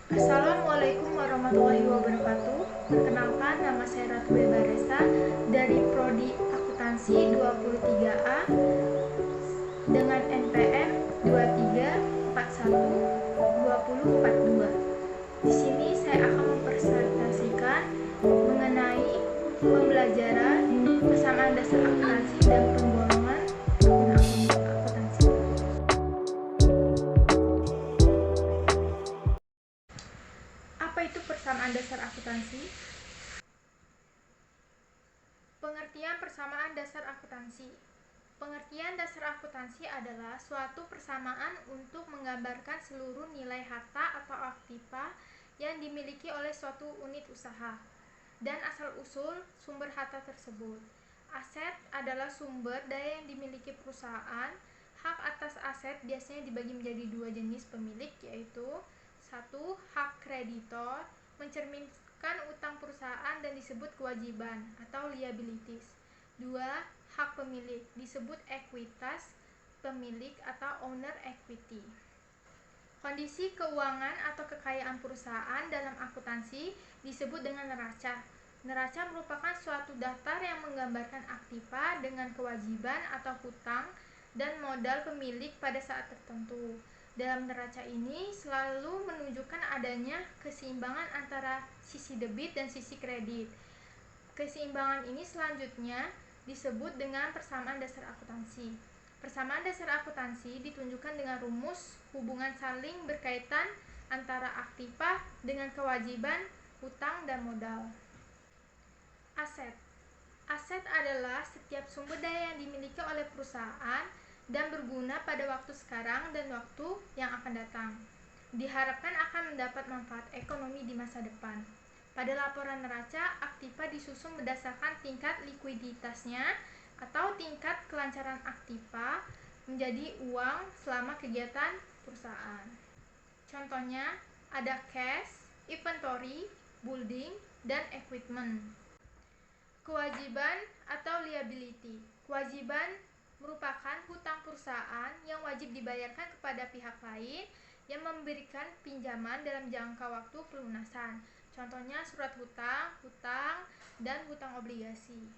Assalamualaikum warahmatullahi wabarakatuh. Perkenalkan, nama saya Ratu Bebaresa dari Prodi Akuntansi 23A dengan NPM 23412042. Di sini saya akan mempresentasikan mengenai pembelajaran persamaan dasar akuntansi dan penggolongan akun akuntansi. Apa itu persamaan dasar akuntansi? Pengertian persamaan dasar akuntansi. Pengertian dasar akuntansi adalah suatu persamaan untuk menggambarkan seluruh nilai harta atau aktiva yang dimiliki oleh suatu unit usaha dan asal-usul sumber harta tersebut. Aset adalah sumber daya yang dimiliki perusahaan. Hak atas aset biasanya dibagi menjadi dua jenis pemilik, yaitu satu, hak kreditor, mencerminkan utang perusahaan dan disebut kewajiban atau liabilities. Dua, hak pemilik, disebut ekuitas pemilik atau owner equity. Kondisi keuangan atau kekayaan perusahaan dalam akuntansi disebut dengan neraca. Neraca merupakan suatu daftar yang menggambarkan aktiva dengan kewajiban atau hutang dan modal pemilik pada saat tertentu. Dalam neraca ini selalu menunjukkan adanya keseimbangan antara sisi debit dan sisi kredit. Keseimbangan ini selanjutnya disebut dengan persamaan dasar akuntansi. Persamaan dasar akuntansi ditunjukkan dengan rumus hubungan saling berkaitan antara aktiva dengan kewajiban, hutang, dan modal. Aset. Aset adalah setiap sumber daya yang dimiliki oleh perusahaan dan berguna pada waktu sekarang dan waktu yang akan datang. Diharapkan akan mendapat manfaat ekonomi di masa depan. Pada laporan neraca, aktiva disusun berdasarkan tingkat likuiditasnya atau tingkat kelancaran aktiva menjadi uang selama kegiatan perusahaan. Contohnya ada cash, inventory, building, dan equipment. Kewajiban atau liability. Kewajiban merupakan hutang perusahaan yang wajib dibayarkan kepada pihak lain yang memberikan pinjaman dalam jangka waktu pelunasan. Contohnya surat hutang, hutang, dan hutang obligasi.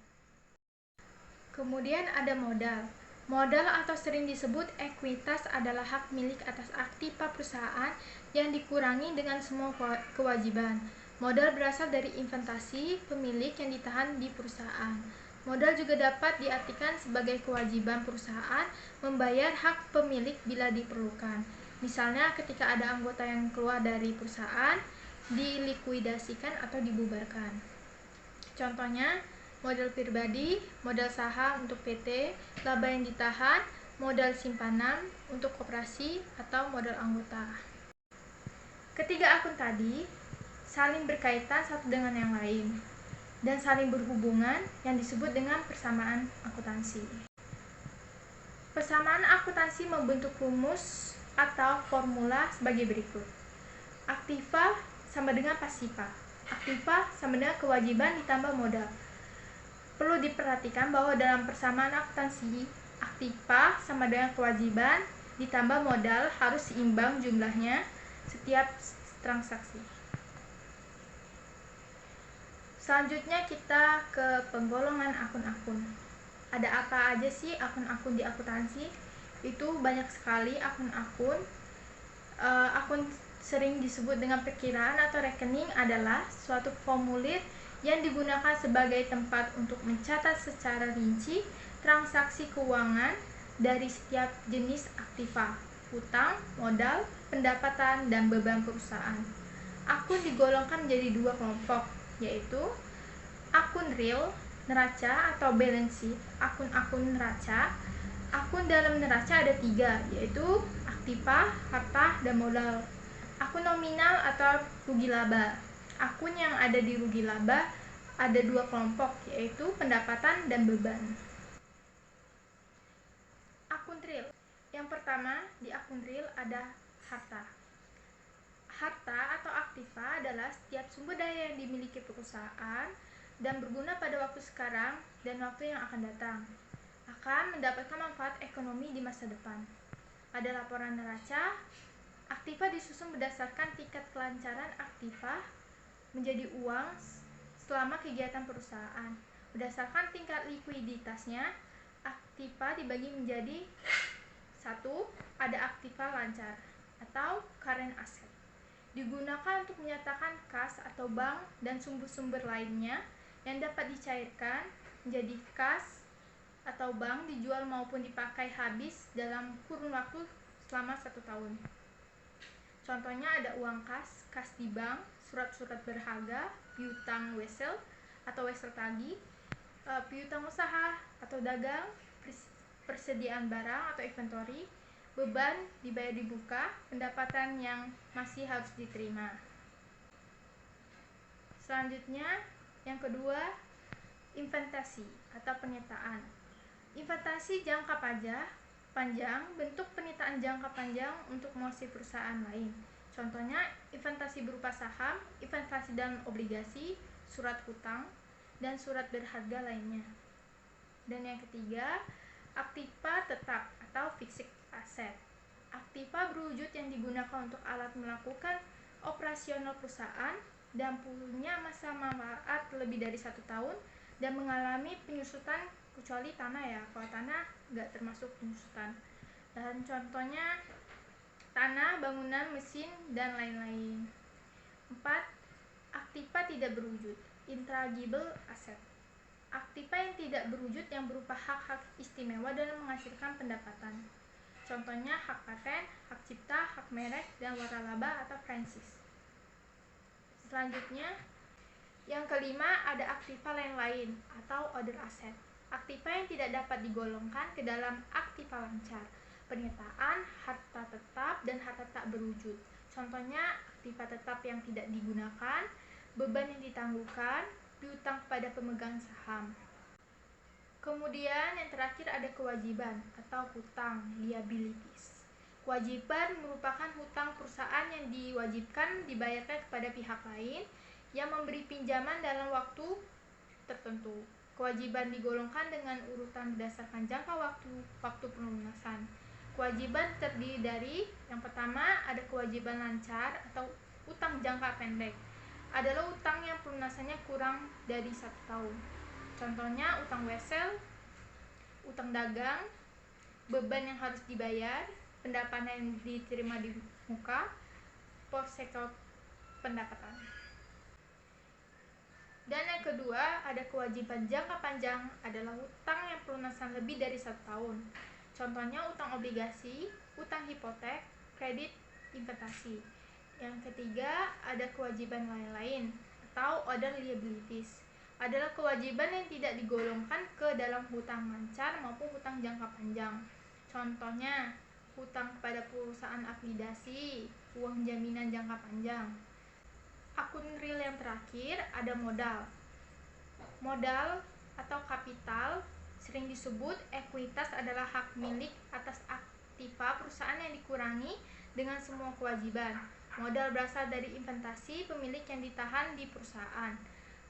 Kemudian ada modal. Modal atau sering disebut ekuitas adalah hak milik atas aktiva perusahaan yang dikurangi dengan semua kewajiban. Modal berasal dari investasi pemilik yang ditahan di perusahaan. Modal juga dapat diartikan sebagai kewajiban perusahaan membayar hak pemilik bila diperlukan. Misalnya ketika ada anggota yang keluar dari perusahaan, dilikuidasikan atau dibubarkan. Contohnya modal pribadi, modal saham untuk PT, laba yang ditahan, modal simpanan untuk koperasi, atau modal anggota. Ketiga akun tadi saling berkaitan satu dengan yang lain dan saling berhubungan yang disebut dengan persamaan akuntansi. Persamaan akuntansi membentuk rumus atau formula sebagai berikut. Aktiva sama dengan pasiva. Aktiva sama dengan kewajiban ditambah modal. Perlu diperhatikan bahwa dalam persamaan akuntansi, aktiva sama dengan kewajiban ditambah modal harus seimbang jumlahnya setiap transaksi. Selanjutnya kita ke penggolongan akun-akun. Ada apa aja sih akun-akun di akuntansi? Itu banyak sekali akun-akun. Akun sering disebut dengan perkiraan atau rekening adalah suatu formulir yang digunakan sebagai tempat untuk mencatat secara rinci transaksi keuangan dari setiap jenis aktiva, hutang, modal, pendapatan, dan beban perusahaan. Akun digolongkan menjadi dua kelompok, yaitu akun real, neraca atau balance sheet, akun-akun neraca. Akun dalam neraca ada tiga, yaitu aktiva, harta, dan modal. Akun nominal atau rugi laba. Akun yang ada di rugi laba ada dua kelompok, yaitu pendapatan dan beban. Akun real. Yang pertama, di akun real ada harta. Harta atau aktiva adalah setiap sumber daya yang dimiliki perusahaan dan berguna pada waktu sekarang dan waktu yang akan datang, akan mendapatkan manfaat ekonomi di masa depan. Ada laporan neraca, Aktiva disusun berdasarkan tingkat kelancaran aktiva menjadi uang selama kegiatan perusahaan. Berdasarkan tingkat likuiditasnya, aktiva dibagi menjadi 1. Ada aktiva lancar atau current asset. Digunakan untuk menyatakan kas atau bank dan sumber-sumber lainnya yang dapat dicairkan menjadi kas atau bank, dijual maupun dipakai habis dalam kurun waktu selama 1 tahun. Contohnya ada uang kas, kas di bank, surat-surat berharga, piutang wesel atau wesel tagih, piutang usaha atau dagang, persediaan barang atau inventory, beban dibayar di buka, pendapatan yang masih harus diterima. Selanjutnya, yang kedua, investasi atau penyitaan. Investasi jangka panjang, bentuk penyitaan jangka panjang untuk mengawasi perusahaan lain. Contohnya, investasi berupa saham, investasi dalam obligasi, surat hutang, dan surat berharga lainnya. Dan yang ketiga, aktiva tetap atau fixed asset. Aktiva berwujud yang digunakan untuk alat melakukan operasional perusahaan dan punya masa manfaat lebih dari 1 tahun dan mengalami penyusutan kecuali tanah ya. Kalau tanah nggak termasuk penyusutan. Dan contohnya tanah, bangunan, mesin, dan lain-lain. 4. Aktiva tidak berwujud, intangible asset. Aktiva yang tidak berwujud yang berupa hak-hak istimewa dalam menghasilkan pendapatan. Contohnya hak paten, hak cipta, hak merek, dan waralaba atau franchise. Selanjutnya, yang kelima ada aktiva lain-lain atau other asset. Aktiva yang tidak dapat digolongkan ke dalam aktiva lancar, penyitaan, harta tetap, dan harta tak berwujud. Contohnya aktiva tetap yang tidak digunakan, beban yang ditangguhkan, piutang kepada pemegang saham. Kemudian yang terakhir ada kewajiban atau hutang, liabilities. Kewajiban merupakan hutang perusahaan yang diwajibkan dibayarkan kepada pihak lain yang memberi pinjaman dalam waktu tertentu. Kewajiban digolongkan dengan urutan berdasarkan jangka waktu pelunasan. Kewajiban terdiri dari yang pertama ada kewajiban lancar atau utang jangka pendek. Adalah utang yang pelunasannya kurang dari 1 tahun. Contohnya utang wesel, utang dagang, beban yang harus dibayar, pendapatan yang diterima di muka, porsekal pendapatan. Dan yang kedua, ada kewajiban jangka panjang adalah utang yang pelunasan lebih dari 1 tahun. Contohnya utang obligasi, utang hipotek, kredit investasi. Yang ketiga, ada kewajiban lain-lain atau other liabilities. Adalah kewajiban yang tidak digolongkan ke dalam hutang lancar maupun hutang jangka panjang. Contohnya, hutang kepada perusahaan afiliasi, uang jaminan jangka panjang. Akun real yang terakhir ada modal. Modal atau kapital sering disebut ekuitas adalah hak milik atas aktiva perusahaan yang dikurangi dengan semua kewajiban. Modal berasal dari investasi pemilik yang ditahan di perusahaan.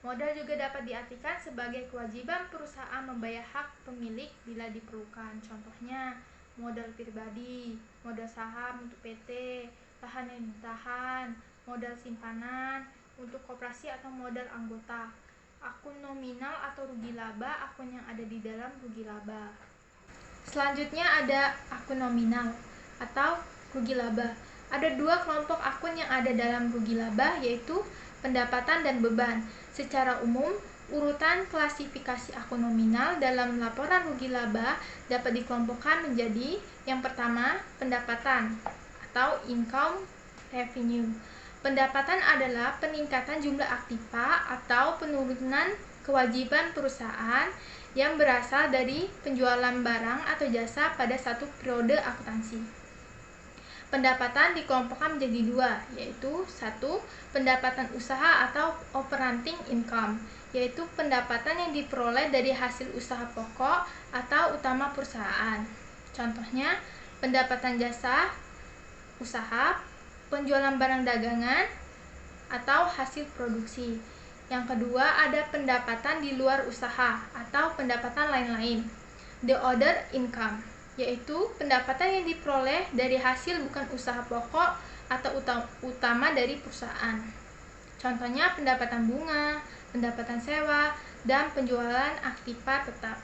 Modal juga dapat diartikan sebagai kewajiban perusahaan membayar hak pemilik bila diperlukan. Contohnya, modal pribadi, modal saham untuk PT, lahan yang ditahan, modal simpanan untuk koperasi atau modal anggota. Akun nominal atau rugi laba, akun yang ada di dalam rugi laba. Selanjutnya ada akun nominal atau rugi laba. Ada 2 kelompok akun yang ada dalam rugi laba, yaitu pendapatan dan beban. Secara umum, urutan klasifikasi akun nominal dalam laporan rugi laba dapat dikelompokkan menjadi yang pertama, pendapatan atau income revenue. Pendapatan adalah peningkatan jumlah aktiva atau penurunan kewajiban perusahaan yang berasal dari penjualan barang atau jasa pada satu periode akuntansi. Pendapatan dikelompokkan menjadi 2, yaitu 1. Pendapatan usaha atau operating income, yaitu pendapatan yang diperoleh dari hasil usaha pokok atau utama perusahaan. Contohnya, pendapatan jasa usaha, penjualan barang dagangan, atau hasil produksi. Yang kedua, ada pendapatan di luar usaha atau pendapatan lain-lain. The other income, yaitu pendapatan yang diperoleh dari hasil bukan usaha pokok atau utama dari perusahaan. Contohnya pendapatan bunga, pendapatan sewa, dan penjualan aktiva tetap.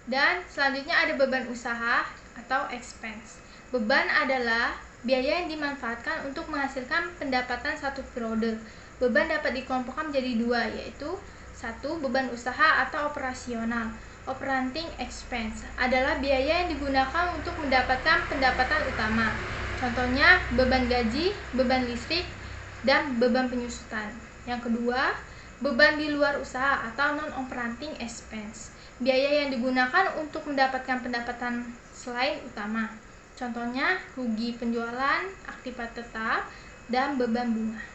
Dan selanjutnya ada beban usaha atau expense. Beban adalah biaya yang dimanfaatkan untuk menghasilkan pendapatan satu periode. Beban dapat dikelompokkan menjadi dua, yaitu satu, beban usaha atau operasional. Operating expense adalah biaya yang digunakan untuk mendapatkan pendapatan utama. Contohnya beban gaji, beban listrik, dan beban penyusutan. Yang kedua, beban di luar usaha atau non-operating expense. Biaya yang digunakan untuk mendapatkan pendapatan selain utama. Contohnya rugi penjualan, aktiva tetap, dan beban bunga.